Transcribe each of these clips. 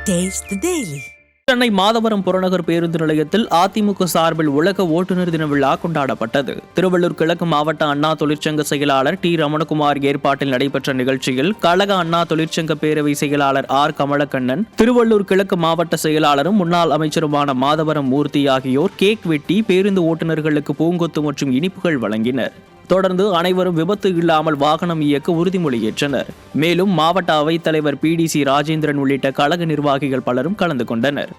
Taste the Daily. Chennai Madhavaram புறநகர் பேருந்து நிலையத்தில் அதிமுக சார்பில் உலக ஓட்டுநர் தின விழா கொண்டாடப்பட்டது. திருவள்ளூர் கிழக்கு மாவட்ட அண்ணா தொழிற்சங்க செயலாளர் டி ரமணகுமார் ஏற்பாட்டில் நடைபெற்ற நிகழ்ச்சியில் கழக அண்ணா தொழிற்சங்க பேரவை செயலாளர் ஆர் கமலக்கண்ணன், திருவள்ளூர் கிழக்கு மாவட்ட செயலாளரும் முன்னாள் அமைச்சருமான மாதவரம் மூர்த்தி ஆகியோர் கேக் வெட்டி பேருந்து ஓட்டுநர்களுக்கு பூங்கொத்து மற்றும் இனிப்புகள் வழங்கினர். தொடர்ந்து அனைவரும் விபத்து இல்லாமல் வாகனம் இயக்க உறுதிமொழி ஏற்றனர். மேலும் மாவட்ட அவைத் தலைவர் PDC ராஜேந்திரன் உள்ளிட்ட கழக நிர்வாகிகள் பலரும் கலந்து கொண்டனர்.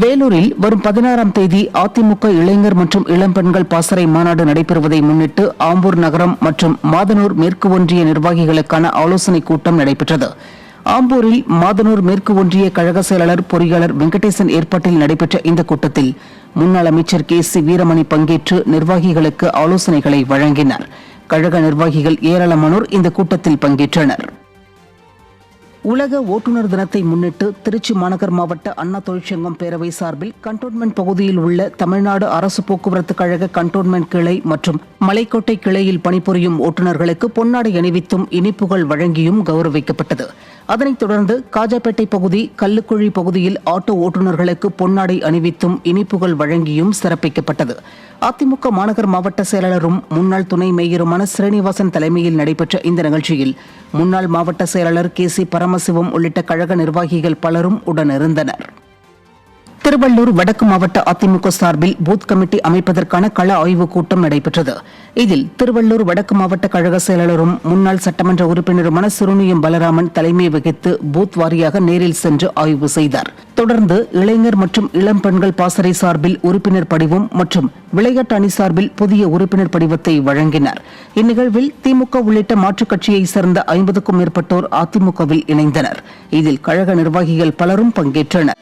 வேலூரில் வரும் 16ஆம் தேதி அதிமுக இளைஞர் மற்றும் இளம்பெண்கள் பாசறை மாநாடு நடைபெறுவதை முன்னிட்டு ஆம்பூர் நகரம் மற்றும் மாதனூர் மேற்கு ஒன்றிய நிர்வாகிகளுக்கான ஆலோசனைக் கூட்டம் நடைபெற்றது. ஆம்பூரில் மாதனூர் மேற்கு ஒன்றிய கழக செயலாளர் பொறியாளர் வெங்கடேசன் ஏற்பாட்டில் நடைபெற்ற இந்த கூட்டத்தில் முன்னாள் அமைச்சர் KC வீரமணி பங்கேற்று நிர்வாகிகளுக்கு ஆலோசனைகளை வழங்கினார். கழக நிர்வாகிகள் ஏராளமானோர் இந்த கூட்டத்தில் பங்கேற்றனர். உலக ஓட்டுநர் தினத்தை முன்னிட்டு திருச்சி மாநகர் மாவட்ட அண்ணா தொழிற்சங்கம் பேரவை சார்பில் கண்டோன்மெண்ட் பகுதியில் உள்ள தமிழ்நாடு அரசு போக்குவரத்து கழக கண்டோன்மெண்ட் கிளை மற்றும் மலைக்கோட்டை கிளையில் பணிபுரியும் ஓட்டுநர்களுக்கு பொன்னாடை அணிவித்தும் இனிப்புகள் வழங்கியும் கௌரவிக்கப்பட்டது. அதனைத் தொடர்ந்து காஜாப்பேட்டை பகுதி கல்லுக்குழி பகுதியில் ஆட்டோ ஓட்டுநர்களுக்கு பொன்னாடை அணிவித்தும் இனிப்புகள் வழங்கியும் சிறப்பிக்கப்பட்டது. அதிமுக மாநகர் மாவட்ட செயலாளரும் முன்னாள் துணை மேயருமான ஸ்ரீனிவாசன் தலைமையில் நடைபெற்ற இந்த நிகழ்ச்சியில் முன்னாள் மாவட்ட செயலாளர் KC பரமசிவம் உள்ளிட்ட கழக நிர்வாகிகள் பலரும் உடனிருந்தனர். திருவள்ளூர் வடக்கு மாவட்ட அதிமுக சார்பில் பூத் கமிட்டி அமைப்பதற்கான கள ஆய்வுக் கூட்டம் நடைபெற்றது. இதில் திருவள்ளூர் வடக்கு மாவட்ட கழக செயலாளரும் முன்னாள் சட்டமன்ற உறுப்பினருமான சுருணியம் பலராமன் தலைமை வகித்து பூத் வாரியாக நேரில் சென்று ஆய்வு செய்தார். தொடர்ந்து இளைஞர் மற்றும் இளம் பெண்கள் பாசறை சார்பில் உறுப்பினர் படிவம் மற்றும் விளையாட்டு அணி சார்பில் புதிய உறுப்பினர் படிவத்தை வழங்கினார். இந்நிகழ்வில் திமுக உள்ளிட்ட மாற்றுக் கட்சியைச் சேர்ந்த 50க்கும் மேற்பட்டோர் அதிமுகவில் இணைந்தனர். இதில் கழக நிர்வாகிகள் பலரும் பங்கேற்றனர்.